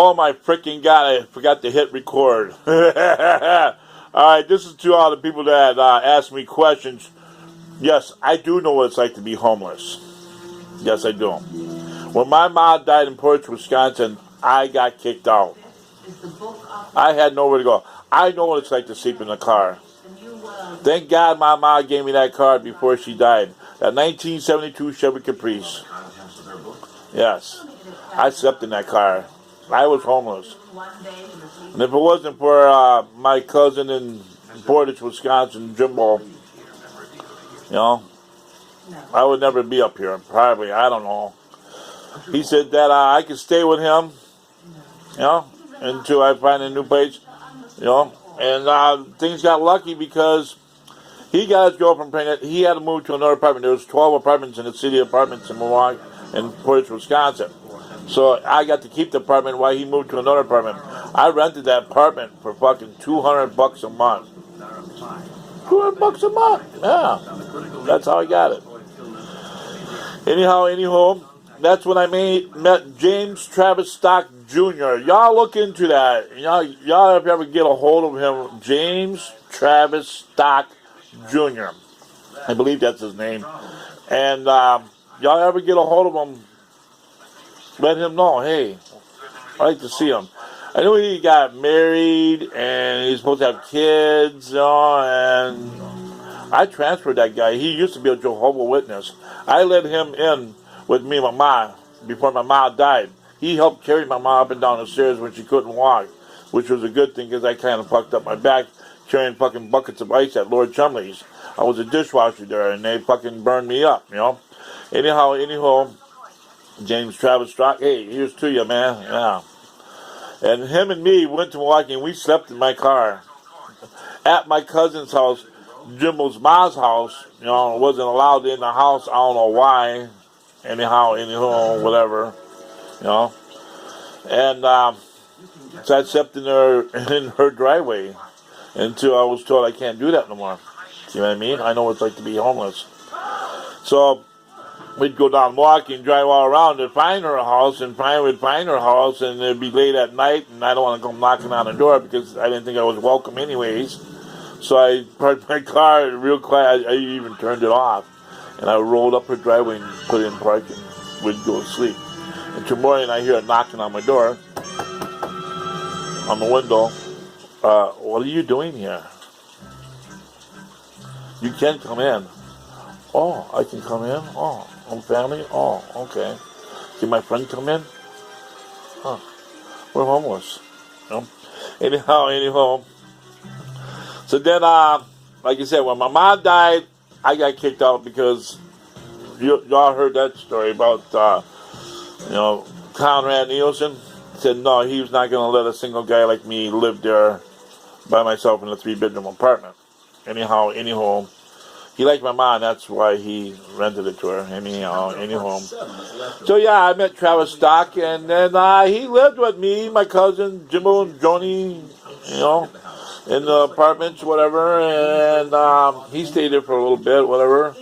Oh my freaking God, I forgot to hit record. Alright, this is to all the people that ask me questions. Yes, I do know what it's like to be homeless. Yes, I do. When my mom died in Portage, Wisconsin, I got kicked out. I had nowhere to go. I know what it's like to sleep in a car. Thank God my mom gave me that car before she died. That 1972 Chevy Caprice. Yes, I slept in that car. I was homeless. And if it wasn't for my cousin in Portage, Wisconsin, Jimbo, I would never be up here. Probably, I don't know. He said that I could stay with him, until I find a new place, And things got lucky because he got his girlfriend pregnant. He had to move to another apartment. There was 12 apartments in the city apartments in Milwaukee, in Portage, Wisconsin. So I got to keep the apartment while he moved to another apartment. I rented that apartment for fucking $200 a month. $200 a month, yeah. That's how I got it. Anyhow, that's when I met James Travis Stock Jr. Y'all look into that. Y'all if you ever get a hold of him, James Travis Stock Jr. I believe that's his name. And y'all ever get a hold of him, let him know, hey, I'd like to see him. I know he got married and he's supposed to have kids, and I transferred that guy. He used to be a Jehovah's Witness. I let him in with me and my mom before my mom died. He helped carry my mom up and down the stairs when she couldn't walk, which was a good thing because I kind of fucked up my back carrying fucking buckets of ice at Lord Chumley's. I was a dishwasher there and they fucking burned me up, Anyhow, James Travis Stock, hey, here's to you, man. Yeah. And him and me went to Milwaukee and we slept in my car. At my cousin's house, Jimbo's mom's house, wasn't allowed in the house. I don't know why. Anyhow, whatever, And so I slept in her driveway until I was told I can't do that no more. See what I mean? I know what it's like to be homeless. So we'd go down Milwaukee and drive all around to find her house, and we'd find her house, and it'd be late at night, and I don't want to come knocking on the door because I didn't think I was welcome anyways. So I parked my car real quiet. I even turned it off, and I rolled up her driveway and put it in park, and we'd go to sleep. And tomorrow morning I hear a knocking on my door, on the window. What are you doing here? You can come in. Oh, I can come in? Oh, I'm family? Oh, okay. Can my friend come in? Huh. We're homeless. Anyhow. So then, like I said, when my mom died, I got kicked out because y'all heard that story about, Conrad Nielsen. Said no, he was not going to let a single guy like me live there by myself in a 3-bedroom apartment. Anyhow, he liked my mom, that's why he rented it to her. Anyhow. So yeah, I met Travis Stock, and then he lived with me, my cousin, Jimbo and Joni, in the apartments, whatever, and he stayed there for a little bit, whatever.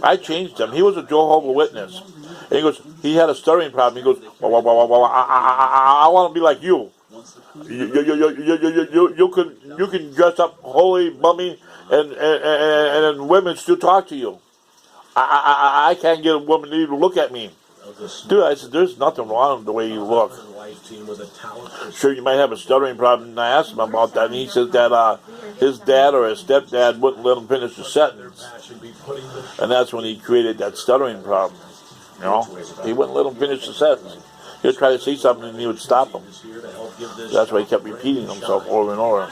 I changed him. He was a Jehovah's Witness. And he had a stuttering problem. He goes, I want to be like you. You can dress up holy, bummy, and women still talk to you. I can't get a woman to even look at me. Dude, I said, there's nothing wrong with the way you look. Sure, you might have a stuttering problem. And I asked him about that, and he says that his dad or his stepdad wouldn't let him finish the sentence. And that's when he created that stuttering problem. He wouldn't let him finish the sentence. He would try to say something and he would stop him. That's why he kept repeating himself over and over,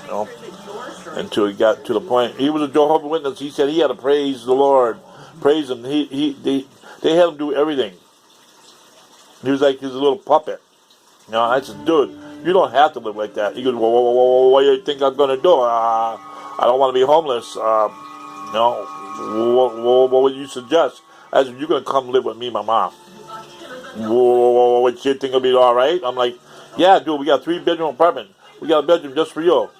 until he got to the point. He was a Jehovah's Witness. He said he had to praise the Lord, praise him. They had him do everything. He was like his little puppet. I said, dude, you don't have to live like that. He goes, well, what do you think I'm going to do? I don't want to be homeless. What would you suggest? I said, you're going to come live with me and my mom. What, you think it'll be all right? I'm like, yeah, dude, we got a 3-bedroom apartment. We got a bedroom just for you.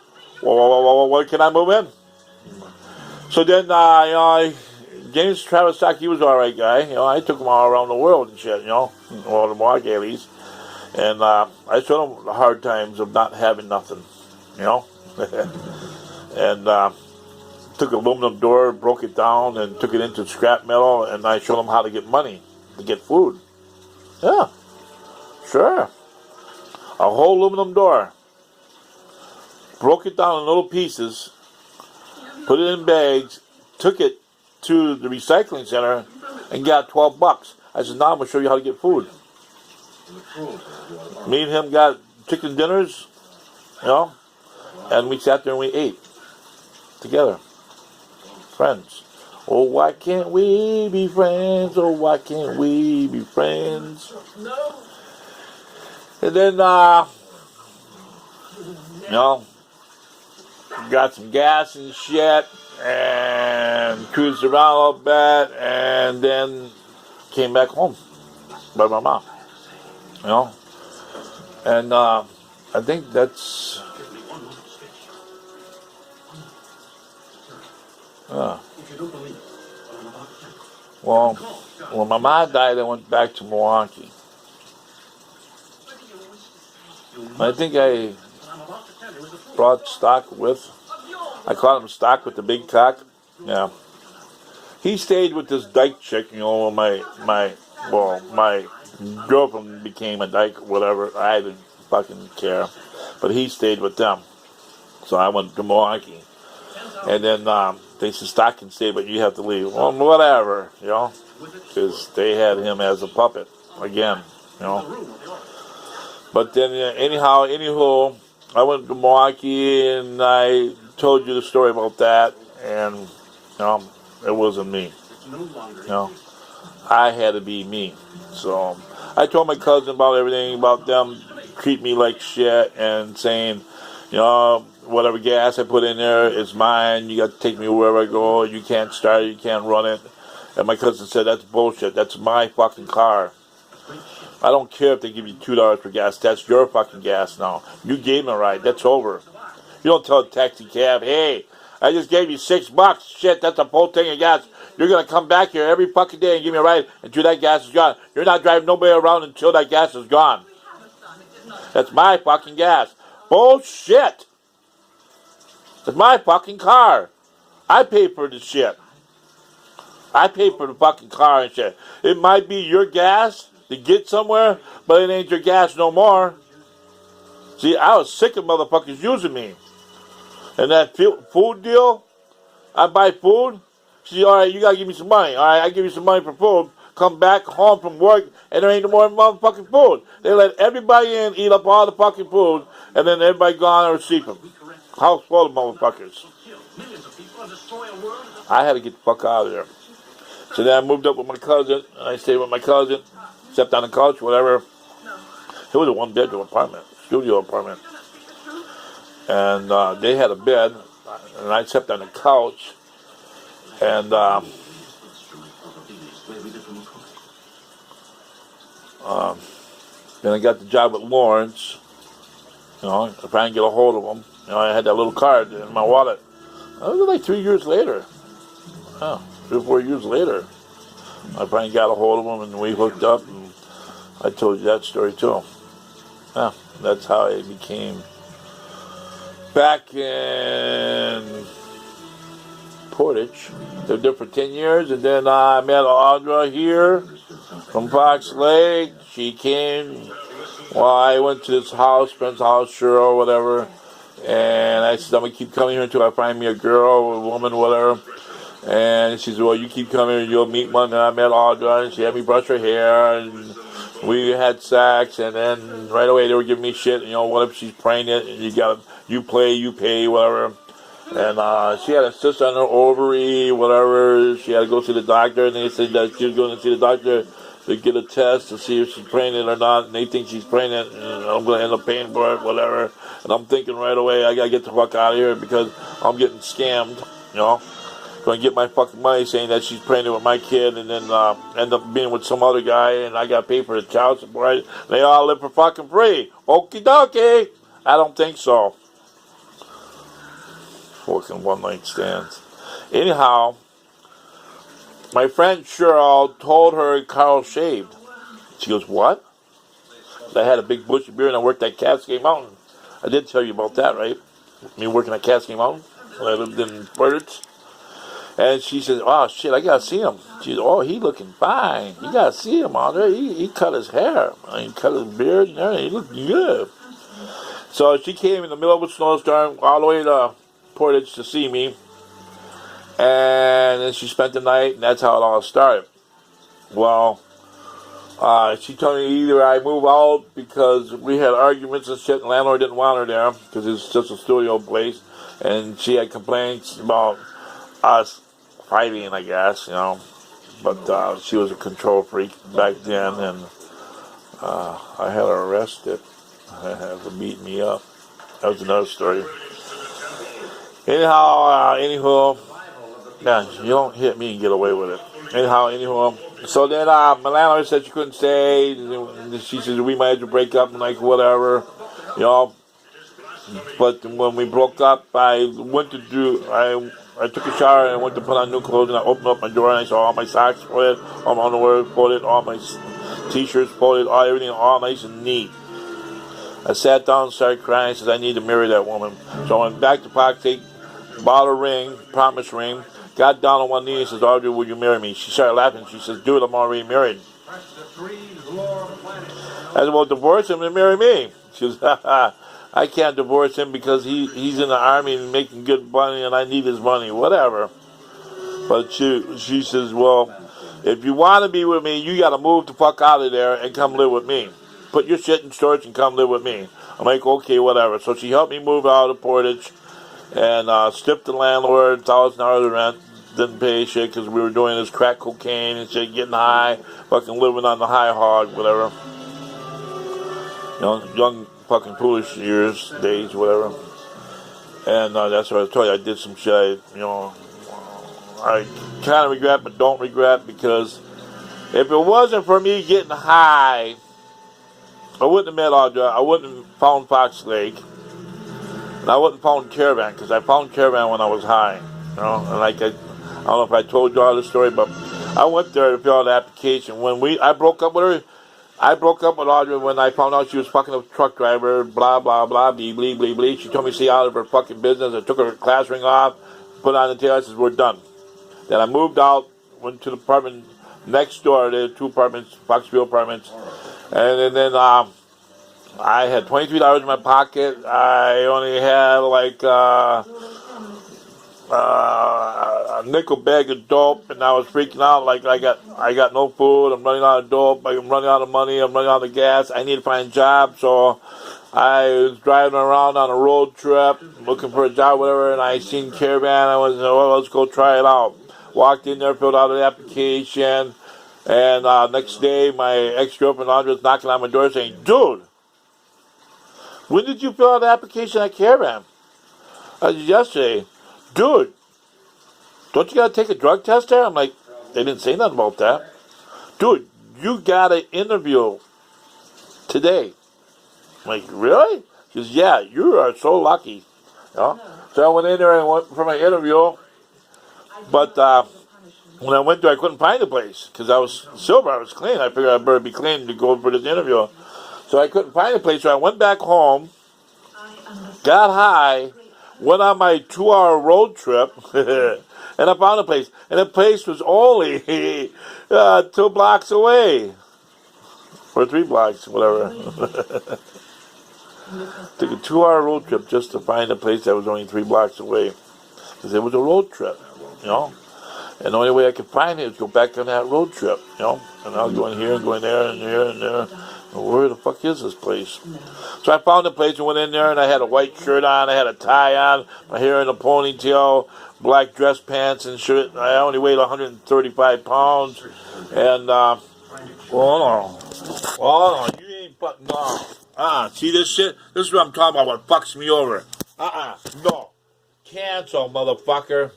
Where can I move in? So then, James Travis Stock, he was an all right guy. I took him all around the world and shit, all the Milwaukee at least. And I showed them the hard times of not having nothing, you know. And took an aluminum door, broke it down, and took it into scrap metal, and I showed them how to get money, to get food. Yeah, sure. A whole aluminum door. Broke it down in little pieces, put it in bags, took it to the recycling center, and got $12. I said, now I'm going to show you how to get food. Me and him got chicken dinners, you know, and we sat there and we ate together. Friends. Oh, why can't we be friends? Oh, why can't we be friends? And then, you know, got some gas and shit, and cruised around a little bit, and then came back home by my mom, you know. And I think that's, well, when my mom died, I went back to Milwaukee. I think I brought stock with. I called him Stock with the big cock. Yeah. He stayed with this dyke chick, you know, my girlfriend became a dyke, whatever. I didn't fucking care. But he stayed with them. So I went to Milwaukee. And then they said, Stock can stay, but you have to leave. Well, whatever, you know. Because they had him as a puppet again, you know. But then, anywho, I went to Milwaukee and I told you the story about that, and you know, it wasn't me. You know, I had to be me. So I told my cousin about everything, about them treat me like shit and saying, you know, whatever gas I put in there is mine. You got to take me wherever I go. You can't start it. You can't run it. And my cousin said, that's bullshit. That's my fucking car. I don't care if they give you $2 for gas. That's your fucking gas now. You gave me a ride. That's over. You don't tell a taxi cab, hey, I just gave you $6. Shit, that's a whole thing of gas. You're going to come back here every fucking day and give me a ride until that gas is gone. You're not driving nobody around until that gas is gone. That's my fucking gas. Bullshit. It's my fucking car. I pay for the shit. I pay for the fucking car and shit. It might be your gas to get somewhere, but it ain't your gas no more. See, I was sick of motherfuckers using me. And that food deal, I buy food. She said, all right, you got to give me some money. All right, I give you some money for food. Come back home from work, and there ain't no more motherfucking food. They let everybody in, eat up all the fucking food, and then everybody gone or sleeping. House full of motherfuckers. I had to get the fuck out of there. So then I moved up with my cousin, and I stayed with my cousin, slept on the couch, whatever. It was a one-bedroom apartment, studio apartment. And they had a bed, and I slept on the couch. And then I got the job with Lawrence. You know, I trying to get a hold of him. You know, I had that little card in my wallet. It was like 3 years later. Oh, 3 or 4 years later. I finally got a hold of him, and we hooked up, and I told you that story too. Yeah, that's how I became back in Portage. Lived there for 10 years, and then I met Audra here from Fox Lake. She came while I went to this house, friend's house, sure, or whatever. And I said, I'm going to keep coming here until I find me a girl, a woman, whatever. And she said, well, you keep coming and you'll meet one. And I met Audra, and she had me brush her hair, and we had sex. And then right away they were giving me shit. You know, what if she's pregnant? And you play, you pay, whatever. And she had a cyst on her ovary, whatever. She had to go see the doctor, and they said that she was going to see the doctor to get a test to see if she's pregnant or not. And they think she's pregnant, and I'm going to end up paying for it, whatever. And I'm thinking right away, I got to get the fuck out of here because I'm getting scammed, you know. Going to get my fucking money saying that she's pregnant with my kid, and then end up being with some other guy, and I got to pay for the child support. They all live for fucking free. Okie dokie. I don't think so. Fucking one-night stands. Anyhow, my friend Cheryl told her Carl shaved. She goes, what? I had a big bushy beard and I worked at Cascade Mountain. I did tell you about that, right? Me working at Cascade Mountain when I lived in Portage. And she says, "Oh shit, I gotta see him." She says, "Oh, he looking fine. You gotta see him on there. He cut his hair. He cut his beard and everything. He looking good." So she came in the middle of a snowstorm all the way to Portage to see me. And then she spent the night, and that's how it all started. Well, she told me either I move out because we had arguments and shit, and the landlord didn't want her there because it's just a studio place, and she had complaints about us fighting, I guess, But she was a control freak back then, and I had her arrested. I had her beat me up. That was another story. Anywho, yeah, you don't hit me and get away with it. Anywho, so then my landlord said she couldn't stay. She said we might have to break up and like whatever, But when we broke up, I took a shower and I went to put on new clothes, and I opened up my door and I saw all my socks folded, all my underwear folded, all my t-shirts folded, everything all nice and neat. I sat down and started crying. I said, I need to marry that woman. So I went back to Pocket, bought a ring, promise ring, got down on one knee and says, Audrey, will you marry me? She started laughing. She says, dude, I'm already married. I said, well, divorce him and marry me. She says, I can't divorce him because he's in the army and making good money and I need his money, whatever. But she says, well, if you want to be with me, you got to move the fuck out of there and come live with me. Put your shit in storage and come live with me. I'm like, okay, whatever. So she helped me move out of Portage and stiffed the landlord, $1,000 of rent. Didn't pay shit because we were doing this crack cocaine and shit, getting high, fucking living on the high hog, whatever. Young fucking foolish days, whatever. And that's what I told you. I did some shit, I kind of regret, but don't regret, because if it wasn't for me getting high, I wouldn't have met Audra. I wouldn't have found Fox Lake. And I wouldn't have found Caravan, because I found Caravan when I was high. And like I don't know if I told you all the story, but I went there to fill out the application. I broke up with her. I broke up with Audrey when I found out she was fucking a truck driver, blah, blah, blah, blee, blee, blee, blee. She told me to stay out of her fucking business. I took her class ring off, put on the tail, I said, we're done. Then I moved out, went to the apartment next door. There were 2 apartments, Foxville apartments. And then I had $23 in my pocket. I only had like a nickel bag of dope, and I was freaking out. Like I got no food. I'm running out of dope. I'm running out of money. I'm running out of gas. I need to find a job. So I was driving around on a road trip looking for a job, whatever, and I seen Caravan. I was, well, let's go try it out. Walked in there, filled out an application, and next day my ex-girlfriend Audrey was knocking on my door saying, dude, when did you fill out the application at Caravan? I said, yesterday. Dude, don't you got to take a drug test there? I'm like, they didn't say nothing about that. Dude, you got an interview today. I'm like, really? She says, yeah, you are so lucky. So I went in there and went for my interview. But when I went there, I couldn't find the place because I was sober. I was clean. I figured I better be clean to go for this interview. So I couldn't find the place. So I went back home, got high, went on my 2-hour road trip, and I found a place. And the place was only 2 blocks away. Or 3 blocks, whatever. Took a 2-hour road trip just to find a place that was only 3 blocks away. Because it was a road trip, And the only way I could find it is go back on that road trip, And I was going here and going there and here and there. Where the fuck is this place? So I found a place and went in there, and I had a white shirt on, I had a tie on, my hair in a ponytail, black dress pants and shit. I only weighed 135 pounds, and hold on, you ain't fucking see this shit? This is what I'm talking about. What fucks me over? No, cancel, motherfucker.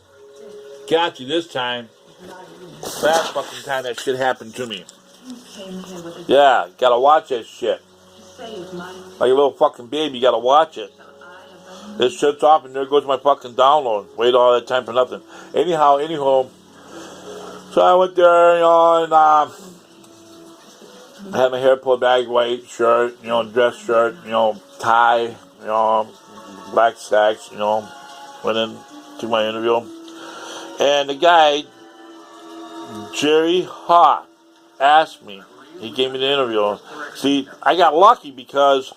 Got you this time. Last fucking time that shit happened to me. Yeah, gotta watch that shit. Like a little fucking baby, you gotta watch it. This shit's off and there goes my fucking download. Wait all that time for nothing. Anyhow, so I went there, and I had my hair pulled back, white shirt, dress shirt, tie, black slacks, went in to my interview. And the guy, Jerry Hawk, asked me. He gave me the interview. See, I got lucky because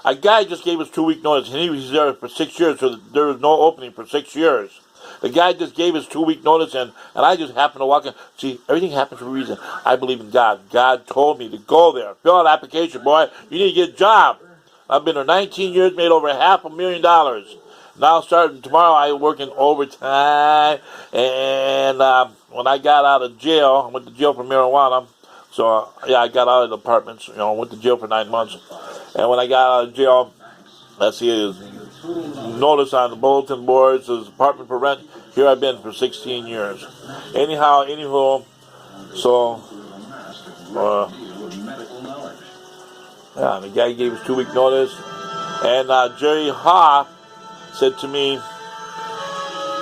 a guy just gave us 2-week notice, and he was there for 6 years, so there was no opening for 6 years. The guy just gave us 2-week notice, and I just happened to walk in. See, everything happens for a reason. I believe in God. God told me to go there. Fill out an application, boy. You need to get a job. I've been there 19 years, made over $500,000. Now, starting tomorrow, I work in overtime. And when I got out of jail, I went to jail for marijuana. So, I got out of the apartments. Went to jail for 9 months. And when I got out of jail, let's see, his notice on the bulletin board says apartment for rent. Here I've been for 16 years. Anywho, so, the guy gave us 2-week notice. And Jerry Ha said to me,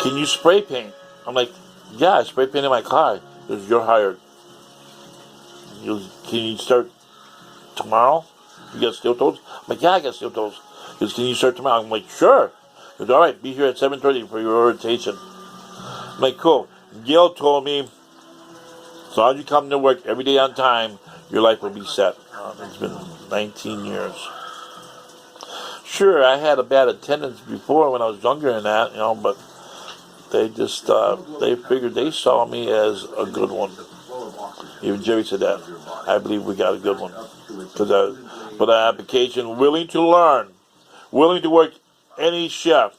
"Can you spray paint?" I'm like, "Yeah, I spray paint in my car." He goes, "You're hired." He goes, "Can you start tomorrow? You got steel toes?" I'm like, "Yeah, I got steel toes." He goes, "Can you start tomorrow?" I'm like, "Sure." He goes, "All right, be here at 7:30 for your orientation." I'm like, "Cool." Gail told me, as long as you come to work every day on time, your life will be set. It's been 19 years. Sure, I had a bad attendance before when I was younger and that, but they just, they figured they saw me as a good one. Even Jerry said that. I believe we got a good one. Because I put an application, willing to learn, willing to work any shift,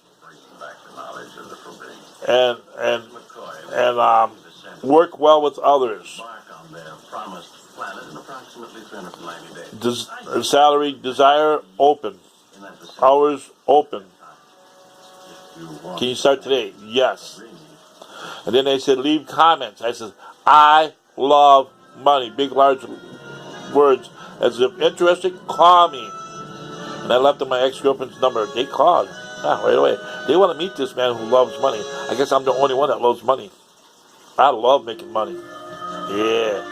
and work well with others. Salary desire open. Hours open. Can you start today? Yes. And then they said leave comments. I said, "I love money." Big large words. As if interested, call me. And I left them my ex-girlfriend's number. They called. Right away. They want to meet this man who loves money. I guess I'm the only one that loves money. I love making money. Yeah.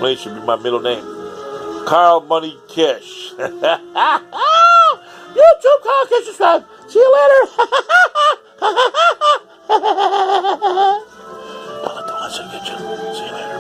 Money should be my middle name. Carl Money Kish. YouTube Carl Kish subscribe. See you later. Don't let the lesson get you. See you later.